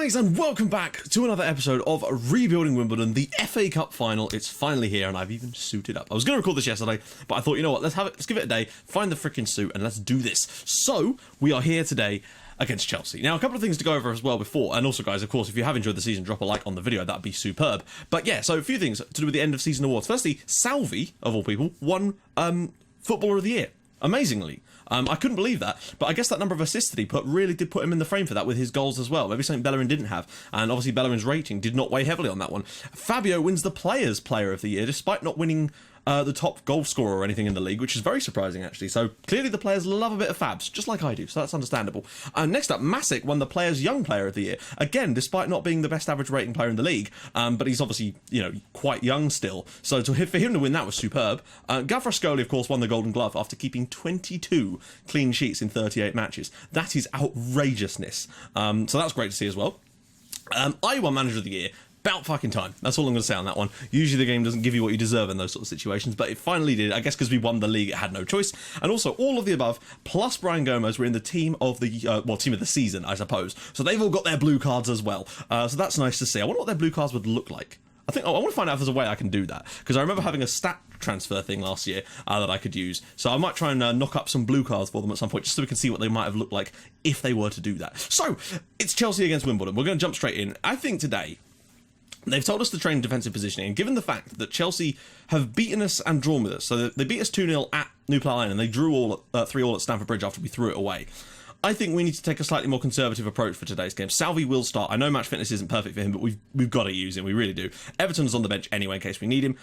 guys, and welcome back to another episode of Rebuilding Wimbledon, the FA Cup final. It's finally here, and I've even suited up. I was going to record this yesterday, but I thought, you know what, let's give it a day, find the freaking suit, and let's do this. So, we are here today against Chelsea. Now, a couple of things to go over as well before, and also, guys, of course, if you have enjoyed the season, drop a like on the video, that'd be superb. But yeah, so a few things to do with the end of season awards. Firstly, Salvi, of all people, won Footballer of the Year, amazingly. I couldn't believe that, but I guess that number of assists that he put really did put him in the frame for that with his goals as well. Maybe something Bellerin didn't have, and obviously Bellerin's rating did not weigh heavily on that one. Fabio wins the Players' Player of the Year, despite not winning the top goal scorer or anything in the league, which is very surprising, actually. So clearly the players love a bit of Fabs, just like I do, so that's understandable. Next up, Masic won the Players' Young Player of the Year, again, despite not being the best average rating player in the league, but he's obviously, you know, quite young still, so for him to win that was superb. Gavrascoli, of course, won the Golden Glove after keeping 22 clean sheets in 38 matches. That is outrageousness, so that's great to see as well. I won Manager of the Year. About fucking time. That's all I'm going to say on that one. Usually the game doesn't give you what you deserve in those sort of situations, but it finally did. I guess because we won the league, it had no choice. And also, all of the above, plus Brian Gomez, were in the team of the, team of the season, I suppose. So they've all got their blue cards as well. So that's nice to see. I wonder what their blue cards would look like. I want to find out if there's a way I can do that, because I remember having a stat transfer thing last year that I could use. So I might try and knock up some blue cards for them at some point, just so we can see what they might have looked like if they were to do that. So, it's Chelsea against Wimbledon. We're going to jump straight in. I think today they've told us to train defensive positioning, and given the fact that Chelsea have beaten us and drawn with us, so they beat us 2-0 at New Plough Lane, and they drew 3-3 at Stamford Bridge after we threw it away, I think we need to take a slightly more conservative approach for today's game. Salvi will start. I know match fitness isn't perfect for him, but we've got to use him. We really do. Everton's on the bench anyway in case we need him.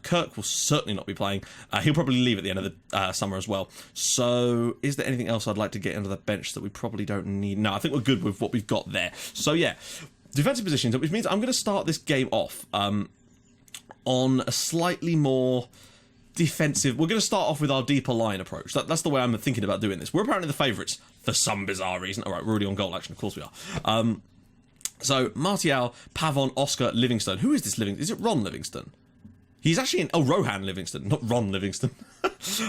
Kirk will certainly not be playing. He'll probably leave at the end of the summer as well. So is there anything else I'd like to get into the bench that we probably don't need? No, I think we're good with what we've got there. So yeah. Defensive positions, which means I'm going to start this game off on a slightly more defensive. We're going to start off with our deeper line approach. That's the way I'm thinking about doing this. We're apparently the favourites for some bizarre reason. All right, we're already on goal action. Of course we are. So Martial, Pavon, Oscar, Livingston. Who is this Livingston? Is it Ron Livingston? He's actually in... Oh, Rohan Livingston, not Ron Livingston.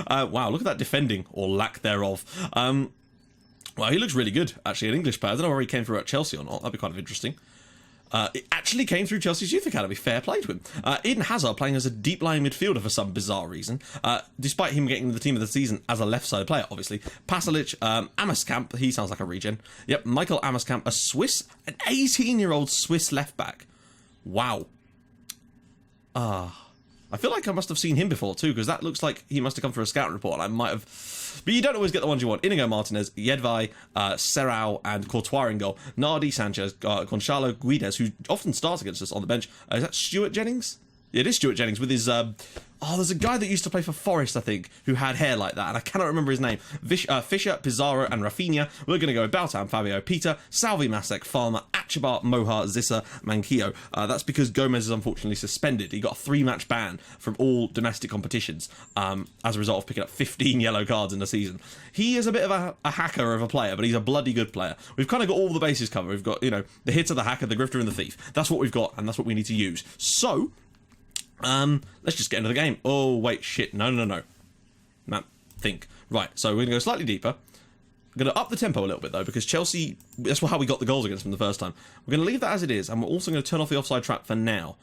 Wow, look at that defending, or lack thereof. Well, he looks really good, actually, an English player. I don't know where he came through at Chelsea or not. That'd be kind of interesting. It actually came through Chelsea's Youth Academy. Fair play to him. Eden Hazard playing as a deep-lying midfielder for some bizarre reason, despite him getting the team of the season as a left-side player, obviously. Pasalic, Amaskamp, he sounds like a regen. Yep, Michael Amaskamp, a Swiss, an 18-year-old Swiss left-back. Wow. I feel like I must have seen him before too, because that looks like he must have come through a scouting report, and I might have... But you don't always get the ones you want. Inigo Martinez, Yedvai, Serrao, and Courtois in goal. Nardi Sanchez, Gonçalo Guedes, who often starts against us on the bench. Is that Stuart Jennings? Yeah, it is Stuart Jennings with his... there's a guy that used to play for Forest, I think, who had hair like that, and I cannot remember his name. Fisher, Pizarro, and Rafinha. We're going to go with Baltam, Fabio, Peter, Salvi, Masek, Farmer, Achabar, Mohar, Zissa, Manquillo. That's because Gomez is unfortunately suspended. He got a 3-match ban from all domestic competitions as a result of picking up 15 yellow cards in the season. He is a bit of a hacker of a player, but he's a bloody good player. We've kind of got all the bases covered. We've got, you know, the hitter, the hacker, the grifter, and the thief. That's what we've got, and that's what we need to use. So... let's just get into the game. Oh, wait, shit. No. Think. Right, so we're going to go slightly deeper. We're going to up the tempo a little bit, though, because Chelsea, that's how we got the goals against them the first time. We're going to leave that as it is, and we're also going to turn off the offside trap for now.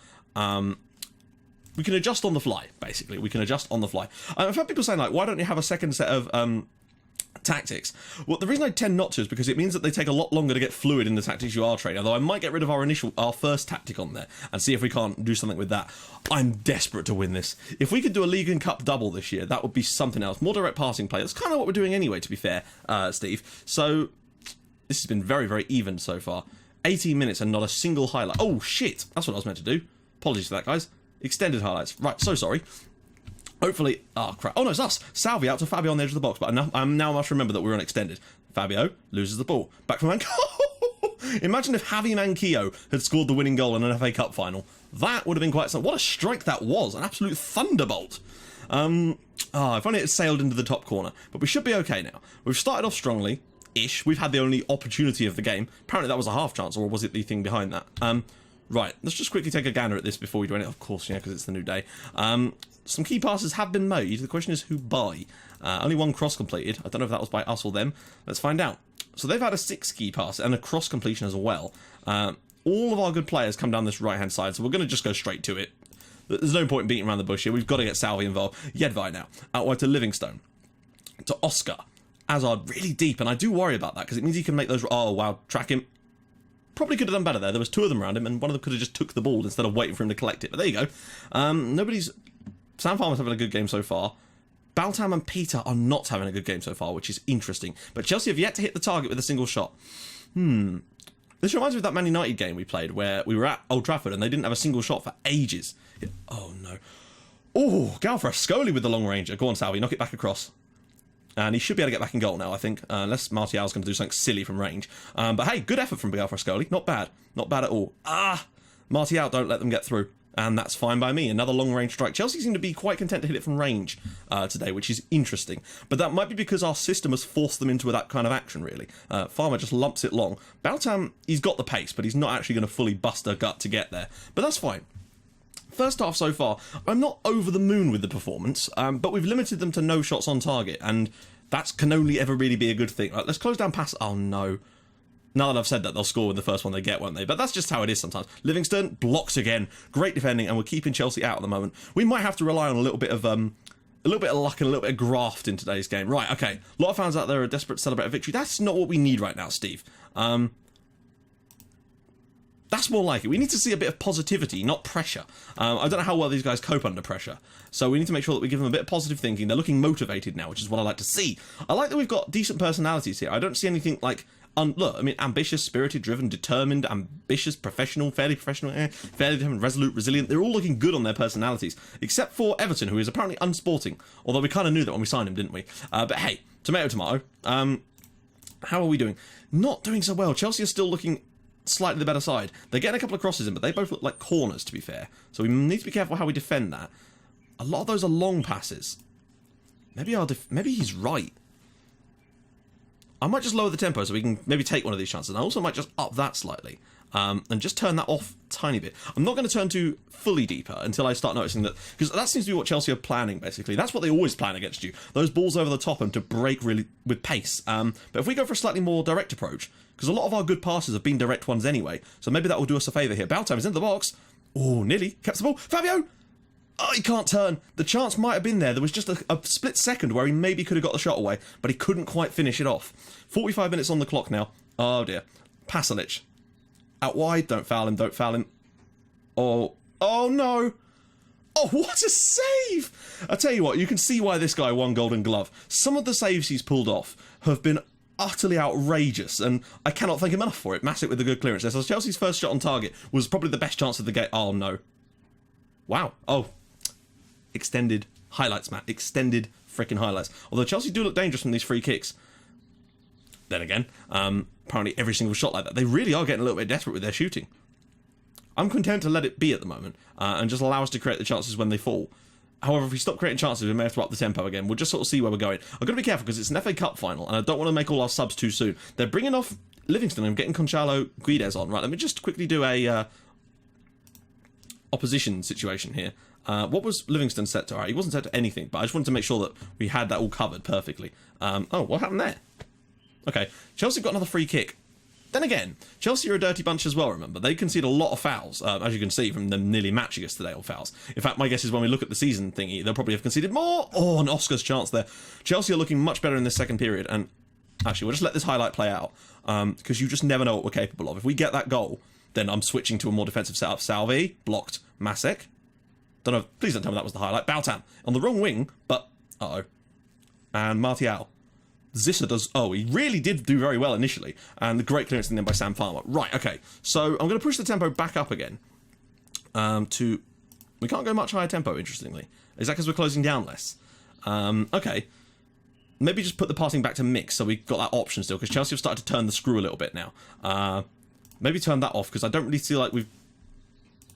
We can adjust on the fly, basically. We can adjust on the fly. I've heard people saying, like, why don't you have a second set of... tactics. Well, the reason I tend not to is because it means that they take a lot longer to get fluid in the tactics you are training, although I might get rid of our first tactic on there and see if we can't do something with that. I'm desperate to win this. If we could do a League and Cup double this year, that would be something else. More direct passing play. That's kind of what we're doing anyway, to be fair, Steve. So, this has been very, very even so far. 18 minutes and not a single highlight. Oh, shit! That's what I was meant to do. Apologies for that, guys. Extended highlights. Right, so sorry. Hopefully... Oh, crap. Oh, no, it's us. Salvi out to Fabio on the edge of the box, but I now must remember that we're on extended. Fabio loses the ball. Back from Manquillo. Imagine if Javi Manquillo had scored the winning goal in an FA Cup final. That would have been quite something. What a strike that was. An absolute thunderbolt. If only it had sailed into the top corner. But we should be okay now. We've started off strongly-ish. We've had the only opportunity of the game. Apparently that was a half chance, or was it the thing behind that? Right, let's just quickly take a gander at this before we do anything. Of course, yeah, because it's the new day. Some key passes have been made. The question is who by. Only one cross completed. I don't know if that was by us or them. Let's find out. So they've had a 6 key pass and a cross completion as well. All of our good players come down this right-hand side, so we're going to just go straight to it. There's no point in beating around the bush here. We've got to get Salvi involved. Jedvaj now. Out wide to Livingstone. To Oscar. Hazard really deep, and I do worry about that, because it means he can make those... Oh, wow. Track him. Probably could have done better there. There was 2 of them around him, and one of them could have just took the ball instead of waiting for him to collect it. But there you go. Nobody's... Sam Farmer's having a good game so far. Baltam and Peter are not having a good game so far, which is interesting. But Chelsea have yet to hit the target with a single shot. This reminds me of that Man United game we played, where we were at Old Trafford and they didn't have a single shot for ages. Oh, no. Oh, Galfrascoli with the long ranger. Go on, Salvi, knock it back across. And he should be able to get back in goal now, I think, unless Martial's going to do something silly from range. But hey, good effort from Galfrascoli. Not bad. Not bad at all. Martial, don't let them get through. And that's fine by me. Another long-range strike. Chelsea seem to be quite content to hit it from range today, which is interesting. But that might be because our system has forced them into that kind of action, really. Farmer just lumps it long. Baltam, he's got the pace, but he's not actually going to fully bust her gut to get there. But that's fine. First half so far, I'm not over the moon with the performance, but we've limited them to no shots on target, and that can only ever really be a good thing. Right, let's close down pass. Oh, no. Now that I've said that, they'll score in the first one they get, won't they? But that's just how it is sometimes. Livingston blocks again. Great defending, and we're keeping Chelsea out at the moment. We might have to rely on a little bit of luck and a little bit of graft in today's game. Right, okay. A lot of fans out there are desperate to celebrate a victory. That's not what we need right now, Steve. That's more like it. We need to see a bit of positivity, not pressure. I don't know how well these guys cope under pressure. So we need to make sure that we give them a bit of positive thinking. They're looking motivated now, which is what I like to see. I like that we've got decent personalities here. I don't see anything like... look, I mean, ambitious, spirited, driven, determined, ambitious, professional, fairly determined, resolute, resilient. They're all looking good on their personalities, except for Everton, who is apparently unsporting. Although we kind of knew that when we signed him, didn't we? But hey, tomato, tomato. How are we doing? Not doing so well. Chelsea are still looking slightly the better side. They're getting a couple of crosses in, but they both look like corners, to be fair. So we need to be careful how we defend that. A lot of those are long passes. Maybe he's right. I might just lower the tempo so we can maybe take one of these chances. And I also might just up that slightly and just turn that off a tiny bit. I'm not going to turn to fully deeper until I start noticing that, because that seems to be what Chelsea are planning, basically. That's what they always plan against you. Those balls over the top and to break really with pace. But if we go for a slightly more direct approach, because a lot of our good passes have been direct ones anyway, so maybe that will do us a favour here. Baltam is in the box. Oh, nearly. Kept the ball. Fabio! Oh, he can't turn. The chance might have been there. There was just a split second where he maybe could have got the shot away, but he couldn't quite finish it off. 45 minutes on the clock now. Oh, dear. Pasalic. Out wide. Don't foul him. Don't foul him. Oh. Oh, no. Oh, what a save! I tell you what, you can see why this guy won Golden Glove. Some of the saves he's pulled off have been utterly outrageous, and I cannot thank him enough for it. Massive with the good clearance there. So Chelsea's first shot on target was probably the best chance of the game. Oh, no. Wow. Oh. Extended highlights, Matt. Extended freaking highlights. Although Chelsea do look dangerous from these free kicks. Then again, apparently every single shot like that. They really are getting a little bit desperate with their shooting. I'm content to let it be at the moment and just allow us to create the chances when they fall. However, if we stop creating chances, we may have to up the tempo again. We'll just sort of see where we're going. I've got to be careful because it's an FA Cup final and I don't want to make all our subs too soon. They're bringing off Livingston and getting Conchalo Guedes on. Right, let me just quickly do a opposition situation here. What was Livingston set to? Alright, he wasn't set to anything, but I just wanted to make sure that we had that all covered perfectly. Oh, what happened there? Okay, Chelsea got another free kick. Then again, Chelsea are a dirty bunch as well, remember. They concede a lot of fouls, as you can see from them nearly matching us today on fouls. In fact, my guess is when we look at the season thingy, they'll probably have conceded more. Oh, an Oscar's chance there. Chelsea are looking much better in this second period, and actually, we'll just let this highlight play out, because you just never know what we're capable of. If we get that goal, then I'm switching to a more defensive setup. Salvi, blocked. Masek. Don't know, please don't tell me that was the highlight. Baltam, on the wrong wing, but, uh-oh. And Martial. Zissa does... Oh, he really did do very well initially. And the great clearance in then by Sam Farmer. Right, okay. So I'm going to push the tempo back up again. To... We can't go much higher tempo, interestingly. Is that because we're closing down less? Okay. Maybe just put the passing back to mix, so we've got that option still, because Chelsea have started to turn the screw a little bit now. Maybe turn that off, because I don't really feel like we've...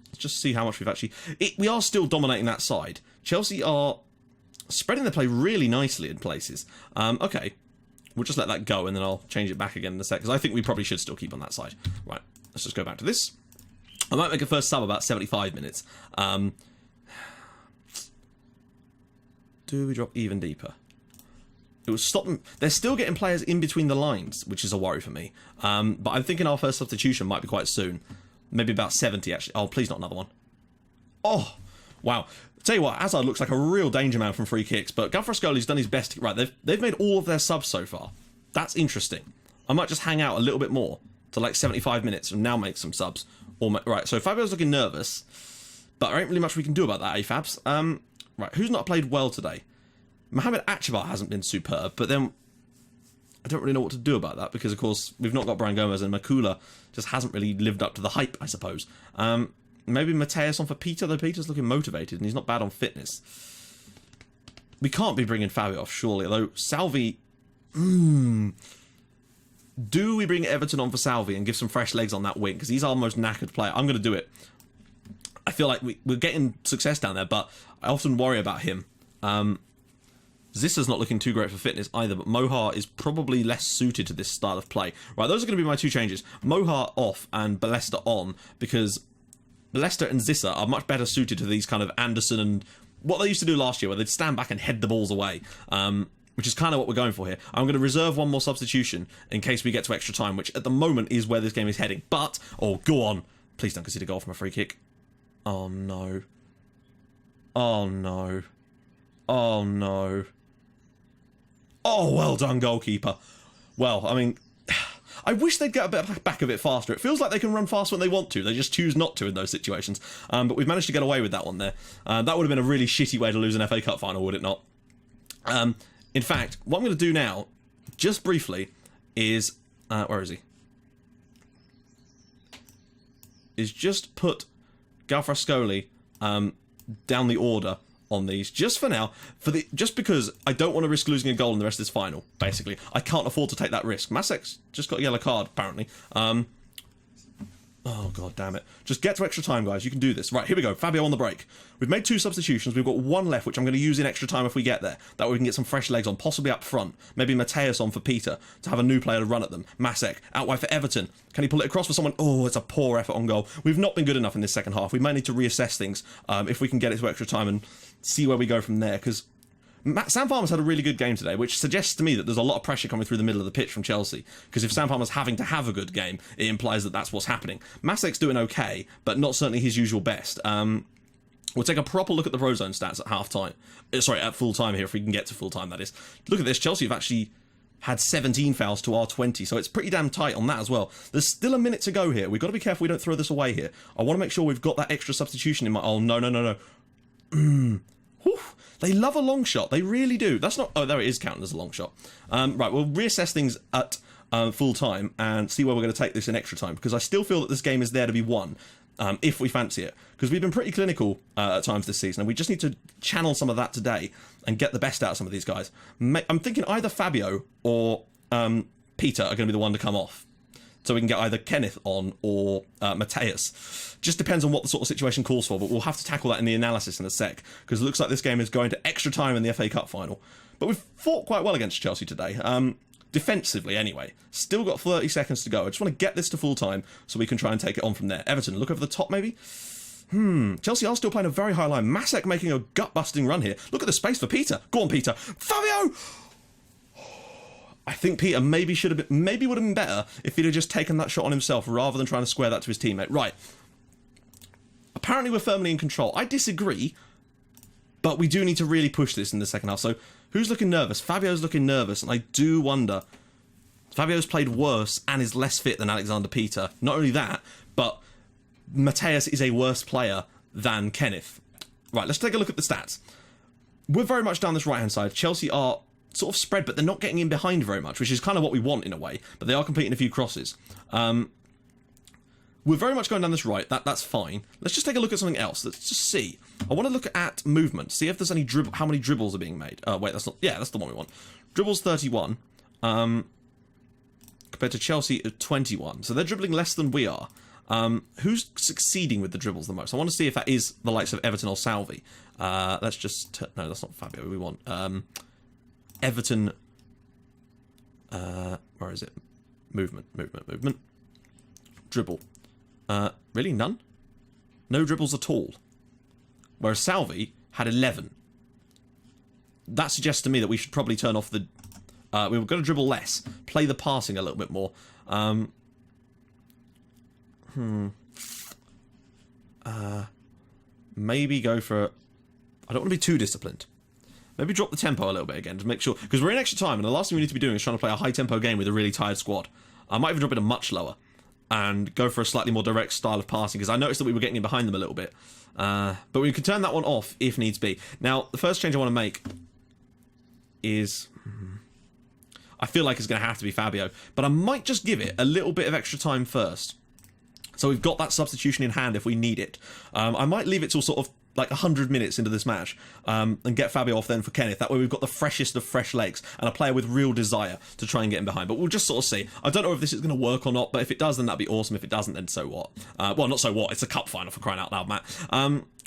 Let's just see how much we've actually... We are still dominating that side. Chelsea are spreading the play really nicely in places. Okay. We'll just let that go, and then I'll change it back again in a sec, because I think we probably should still keep on that side. Right, let's just go back to this. I might make a first sub about 75 minutes. Do we drop even deeper? It would stop them. They're still getting players in between the lines, which is a worry for me. But I'm thinking our first substitution might be quite soon. Maybe about 70, actually. Oh, please not another one. Oh, wow. Tell you what, Hazard looks like a real danger man from free kicks, but Gafrascoli's done his best. Right, they've made all of their subs so far. That's interesting. I might just hang out a little bit more to like 75 minutes and now make some subs. Right, so Fabio's looking nervous, but there ain't really much we can do about that, eh, Fabs? Right, who's not played well today? Mohamed Achibar hasn't been superb, but then I don't really know what to do about that because, of course, we've not got Brian Gomez and Makula just hasn't really lived up to the hype, I suppose. Maybe Mateus on for Peter, though Peter's looking motivated and he's not bad on fitness. We can't be bringing Fabio off, surely, although Salvi... Do we bring Everton on for Salvi and give some fresh legs on that wing? Because he's our most knackered player. I'm going to do it. I feel like we're getting success down there, but I often worry about him. Zissa's not looking too great for fitness either, but Mohar is probably less suited to this style of play. Right, those are going to be my two changes. Mohar off and Ballester on, because Ballester and Zissa are much better suited to these kind of Anderson and what they used to do last year, where they'd stand back and head the balls away, which is kind of what we're going for here. I'm going to reserve one more substitution in case we get to extra time, which at the moment is where this game is heading. But, oh, go on. Please don't concede a goal from a free kick. Oh, no. Oh, no. Oh, no. Oh, well done, goalkeeper. Well, I mean, I wish they'd get a bit back a bit faster. It feels like they can run fast when they want to. They just choose not to in those situations. But we've managed to get away with that one there. That would have been a really shitty way to lose an FA Cup final, would it not? In fact, what I'm going to do now, just briefly, is... where is he? Is just put Gafrascoli down the order on these, just for now, just because I don't want to risk losing a goal in the rest of this final, basically. I can't afford to take that risk. Masek's just got a yellow card, apparently. Oh, god damn it. Just get to extra time, guys. You can do this. Right, here we go. Fabio on the break. We've made 2 substitutions. We've got 1 left, which I'm going to use in extra time if we get there. That way we can get some fresh legs on, possibly up front. Maybe Mateus on for Peter, to have a new player to run at them. Masek, out wide for Everton. Can he pull it across for someone? Oh, it's a poor effort on goal. We've not been good enough in this second half. We may need to reassess things if we can get it to extra time and see where we go from there, because Sam Farmer's had a really good game today, which suggests to me that there's a lot of pressure coming through the middle of the pitch from Chelsea, because if Sam Farmer's having to have a good game, it implies that that's what's happening. Masek's doing okay, but not certainly his usual best. We'll take a proper look at the Prozone stats at half-time. Sorry, at full-time here, if we can get to full-time, that is. Look at this, Chelsea have actually had 17 fouls to our 20, so it's pretty damn tight on that as well. There's still a minute to go here. We've got to be careful we don't throw this away here. I want to make sure we've got that extra substitution in my... Oh, no, no, no, no. Whew. They love a long shot. They really do. That's not... Oh, there it is counting as a long shot. Right, we'll reassess things at full time and see where we're going to take this in extra time, because I still feel that this game is there to be won if we fancy it. Because we've been pretty clinical at times this season, and we just need to channel some of that today and get the best out of some of these guys. I'm thinking either Fabio or Peter are going to be the one to come off. So we can get either Kenneth on or Mateus. Just depends on what the sort of situation calls for, but we'll have to tackle that in the analysis in a sec, because it looks like this game is going to extra time in the FA Cup final. But we've fought quite well against Chelsea today, defensively anyway. Still got 30 seconds to go. I just want to get this to full time so we can try and take it on from there. Everton, look over the top maybe? Chelsea are still playing a very high line. Masek making a gut-busting run here. Look at the space for Peter. Go on, Peter. Fabio! I think Peter maybe would have been better if he'd have just taken that shot on himself rather than trying to square that to his teammate. Right. Apparently we're firmly in control. I disagree, but we do need to really push this in the second half. So who's looking nervous? Fabio's looking nervous, and I do wonder. Fabio's played worse and is less fit than Alexander Peter. Not only that, but Mateus is a worse player than Kenneth. Right, let's take a look at the stats. We're very much down this right-hand side. Chelsea are sort of spread, but they're not getting in behind very much, which is kind of what we want in a way, but they are completing a few crosses. We're very much going down this right. That's fine. Let's just take a look at something else. Let's just see. I want to look at movement, see if there's any how many dribbles are being made. Wait, that's not... Yeah, that's the one we want. Dribbles 31, compared to Chelsea at 21. So they're dribbling less than we are. Who's succeeding with the dribbles the most? I want to see if that is the likes of Everton or Salvi. Let's just... No, that's not Fabio. We want... Everton, where is it? Movement. Dribble. Really? None? No dribbles at all. Whereas Salvi had 11. That suggests to me that we should probably turn off the We were going to dribble less, play the passing a little bit more. Maybe go for... I don't want to be too disciplined. Maybe drop the tempo a little bit again to make sure... Because we're in extra time, and the last thing we need to be doing is trying to play a high-tempo game with a really tired squad. I might even drop it a much lower and go for a slightly more direct style of passing, because I noticed that we were getting in behind them a little bit. But we can turn that one off if needs be. Now, the first change I want to make is... I feel like it's going to have to be Fabio, but I might just give it a little bit of extra time first. So we've got that substitution in hand if we need it. I might leave it till sort of like 100 minutes into this match and get Fabio off then for Kenneth. That way we've got the freshest of fresh legs and a player with real desire to try and get in behind. But we'll just sort of see. I don't know if this is going to work or not, but if it does, then that'd be awesome. If it doesn't, then so what? Well, not so what. It's a cup final, for crying out loud, Matt.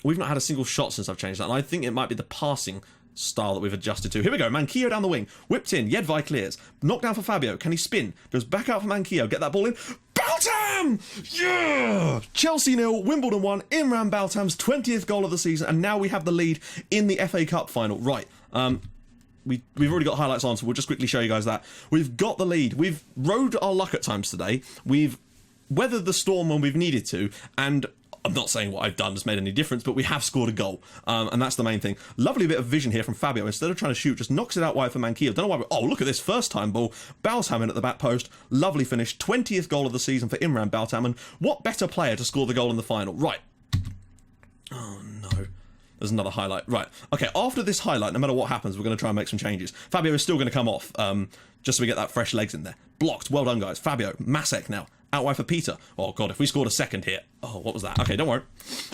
We've not had a single shot since I've changed that, and I think it might be the passing style that we've adjusted to. Here we go, Manquillo down the wing, whipped in, Jedvaj clears, knocked down for Fabio, can he spin, goes back out for Manquillo, get that ball in, Baltam! Yeah! Chelsea 0, Wimbledon 1, Imran Baltam's 20th goal of the season, and now we have the lead in the FA Cup final. Right, we've already got highlights on, so we'll just quickly show you guys that. We've got the lead, we've rode our luck at times today, we've weathered the storm when we've needed to, and I'm not saying what I've done has made any difference, but we have scored a goal, and that's the main thing. Lovely bit of vision here from Fabio. Instead of trying to shoot, just knocks it out wide for Manquillo. Don't know why. Oh, look at this first time ball. Baltam in at the back post. Lovely finish. 20th goal of the season for Imran Baltam, and what better player to score the goal in the final? Right. Oh no. There's another highlight. Right. Okay, after this highlight, no matter what happens, we're going to try and make some changes. Fabio is still going to come off, just so we get that fresh legs in there. Blocked. Well done, guys. Fabio. Masek now. Out wide for Peter. Oh, God, if we scored a second here. Oh, what was that? Okay, don't worry.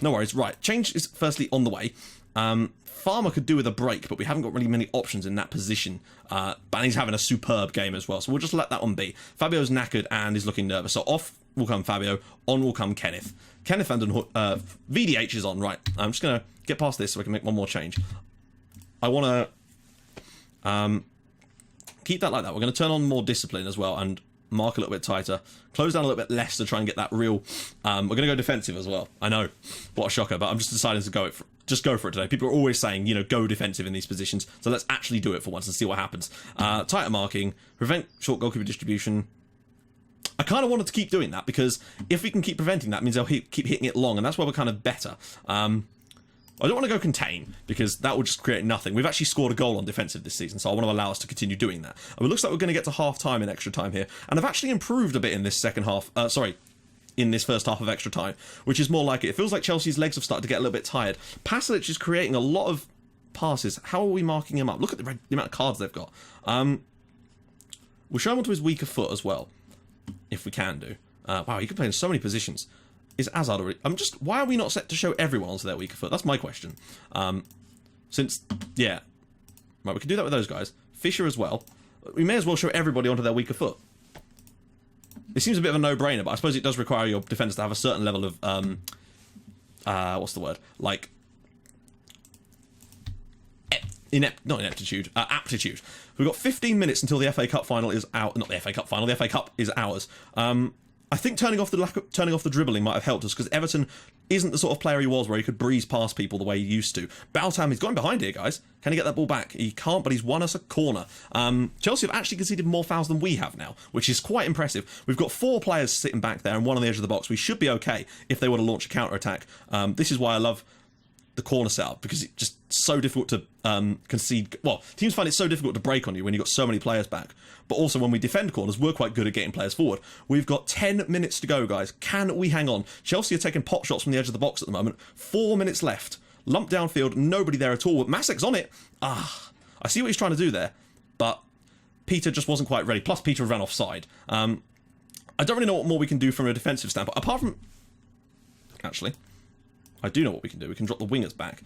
No worries. Right, change is firstly on the way. Farmer could do with a break, but we haven't got really many options in that position. But he's having a superb game as well, so we'll just let that one be. Fabio's knackered and is looking nervous, so off will come Fabio, on will come Kenneth. Kenneth van den VDH is on, right. I'm just going to get past this so we can make one more change. I want to keep that like that. We're going to turn on more discipline as well and mark a little bit tighter, close down a little bit less to try and get that real... we're going to go defensive as well. I know, what a shocker, but I'm just deciding to go for it today. People are always saying, you know, go defensive in these positions, so let's actually do it for once and see what happens. Tighter marking, prevent short goalkeeper distribution. I kind of wanted to keep doing that, because if we can keep preventing that, it means they'll keep hitting it long, and that's where we're kind of better. I don't want to go contain, because that will just create nothing. We've actually scored a goal on defensive this season, so I want to allow us to continue doing that. And it looks like we're going to get to half-time in extra time here, and I've actually improved a bit in this second half, in this first half of extra time, which is more like it. It feels like Chelsea's legs have started to get a little bit tired. Pasalic is creating a lot of passes. How are we marking him up? Look at the amount of cards they've got. We'll show him onto his weaker foot as well, if we can do. Wow, he can play in so many positions. Is Hazard already... why are we not set to show everyone onto their weaker foot? That's my question. Yeah. Right, we can do that with those guys. Fisher as well. We may as well show everybody onto their weaker foot. It seems a bit of a no-brainer, but I suppose it does require your defenders to have a certain level of... what's the word? Like... not ineptitude. Aptitude. We've got 15 minutes until the FA Cup final is out. Not the FA Cup final. The FA Cup is ours. I think turning off the dribbling might have helped us, because Everton isn't the sort of player he was where he could breeze past people the way he used to. Baltam, he's going behind here, guys. Can he get that ball back? He can't, but he's won us a corner. Chelsea have actually conceded more fouls than we have now, which is quite impressive. We've got 4 players sitting back there and 1 on the edge of the box. We should be okay if they were to launch a counter-attack. This is why I love the corner setup, because it's just so difficult to concede. Well, teams find it so difficult to break on you when you've got so many players back. But also when we defend corners, we're quite good at getting players forward. We've got 10 minutes to go, guys. Can we hang on? Chelsea are taking pot shots from the edge of the box at the moment. 4 minutes left. Lump downfield, nobody there at all. Masek's on it. I see what he's trying to do there, but Peter just wasn't quite ready. Plus, Peter ran offside. I don't really know what more we can do from a defensive standpoint, apart from... Actually, I do know what we can do. We can drop the wingers back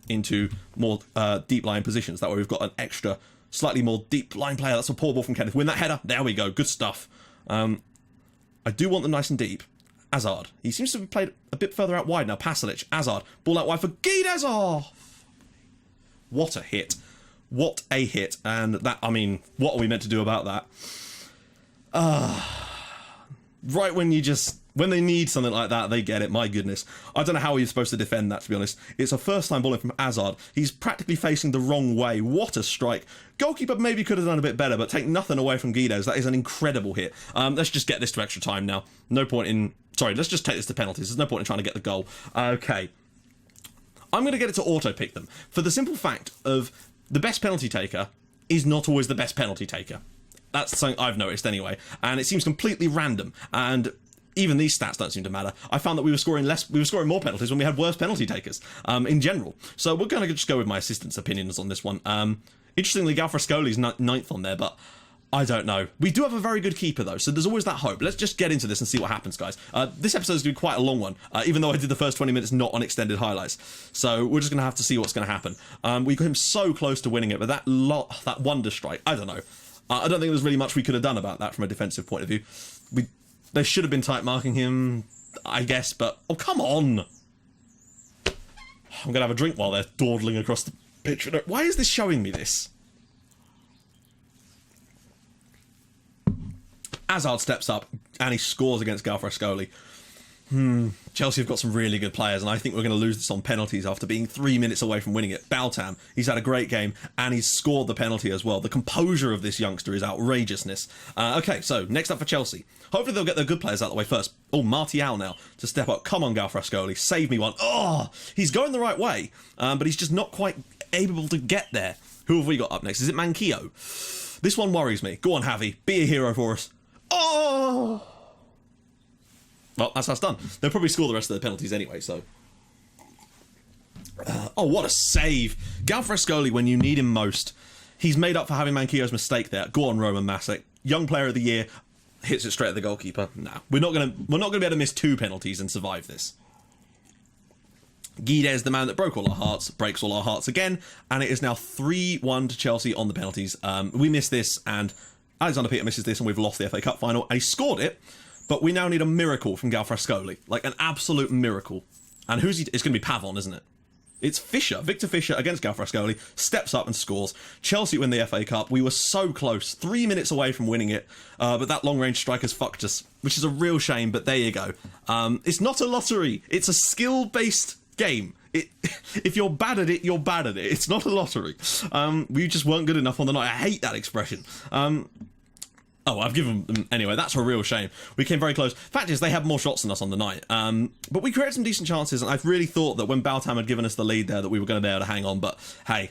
into more deep-lying positions. That way we've got an extra, slightly more deep-lying player. That's a poor ball from Kenneth. Win that header. There we go. Good stuff. I do want them nice and deep. Hazard. He seems to have played a bit further out wide now. Pasalic. Hazard. Ball out wide for Guedes. Oh! What a hit. What a hit. And that, I mean, what are we meant to do about that? Right when you just When they need something like that, they get it. My goodness. I don't know how he's supposed to defend that, to be honest. It's a first-time ball in from Hazard. He's practically facing the wrong way. What a strike. Goalkeeper maybe could have done a bit better, but take nothing away from Guides. That is an incredible hit. Let's just get this to extra time now. No point in... Sorry, let's just take this to penalties. There's no point in trying to get the goal. Okay. I'm going to get it to auto-pick them. For the simple fact of the best penalty taker is not always the best penalty taker. That's something I've noticed anyway. And it seems completely random. And... even these stats don't seem to matter. I found that we were scoring more penalties when we had worse penalty takers, in general. So we're going to just go with my assistant's opinions on this one. Interestingly, Galfrascoli's 9th on there, but I don't know. We do have a very good keeper, though, so there's always that hope. Let's just get into this and see what happens, guys. This episode is going to be quite a long one, even though I did the first 20 minutes not on extended highlights. So we're just going to have to see what's going to happen. We got him so close to winning it, but that wonder strike, I don't know. I don't think there's really much we could have done about that from a defensive point of view. They should have been tight marking him, I guess, but... Oh, come on! I'm going to have a drink while they're dawdling across the pitch. Why is this showing me this? Hazard steps up, and he scores against Galfrascoli. Chelsea have got some really good players, and I think we're going to lose this on penalties after being 3 minutes away from winning it. Baltam, he's had a great game, and he's scored the penalty as well. The composure of this youngster is outrageousness. Okay, so next up for Chelsea. Hopefully they'll get their good players out of the way first. Oh, Martial now to step up. Come on, Galfrascoli, save me one. Oh, he's going the right way, but he's just not quite able to get there. Who have we got up next? Is it Manquillo? This one worries me. Go on, Javi, be a hero for us. Oh! Well, that's how it's done. They'll probably score the rest of the penalties anyway, so... oh, what a save. Galfrascoli, when you need him most, he's made up for having Manquillo's mistake there. Go on, Roman Masic. Young player of the year, hits it straight at the goalkeeper. No, we're not gonna be able to miss 2 penalties and survive this. Guides, the man that broke all our hearts, breaks all our hearts again, and it is now 3-1 to Chelsea on the penalties. We missed this, and Alexander Peter misses this, and we've lost the FA Cup final, and he scored it. But we now need a miracle from Galfrascoli. Like, an absolute miracle. And who's he? It's going to be Pavon, isn't it? It's Fisher. Victor Fisher against Galfrascoli. Steps up and scores. Chelsea win the FA Cup. We were so close. 3 minutes away from winning it. But that long-range striker's fucked us. Which is a real shame, but there you go. It's not a lottery. It's a skill-based game. If you're bad at it, you're bad at it. It's not a lottery. We just weren't good enough on the night. I hate that expression. Oh, I've given them... Anyway, that's a real shame. We came very close. Fact is, they had more shots than us on the night. But we created some decent chances, and I've really thought that when Baltam had given us the lead there that we were going to be able to hang on. But, hey,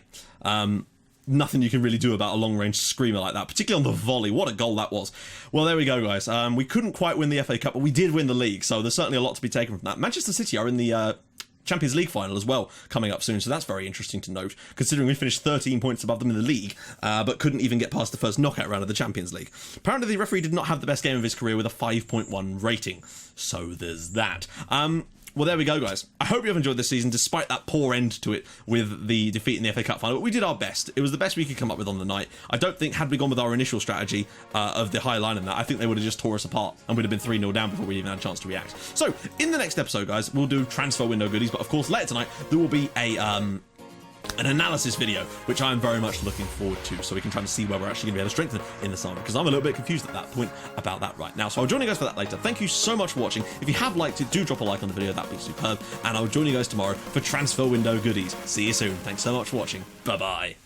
nothing you can really do about a long-range screamer like that, particularly on the volley. What a goal that was. Well, there we go, guys. We couldn't quite win the FA Cup, but we did win the league, so there's certainly a lot to be taken from that. Manchester City are in the... Champions League final as well coming up soon, so that's very interesting to note, considering we finished 13 points above them in the league, but couldn't even get past the first knockout round of the Champions League. Apparently the referee did not have the best game of his career with a 5.1 rating, so there's that. Well, there we go, guys. I hope you have enjoyed this season, despite that poor end to it with the defeat in the FA Cup final. But we did our best. It was the best we could come up with on the night. I don't think, had we gone with our initial strategy of the high line and that, I think they would have just tore us apart and we'd have been 3-0 down before we even had a chance to react. So, in the next episode, guys, we'll do transfer window goodies. But, of course, later tonight, there will be an analysis video, which I'm very much looking forward to, so we can try to see where we're actually going to be able to strengthen in the summer, because I'm a little bit confused at that point about that right now. So I'll join you guys for that later. Thank you so much for watching. If you have liked it, do drop a like on the video. That'd be superb. And I'll join you guys tomorrow for transfer window goodies. See you soon. Thanks so much for watching. Bye-bye.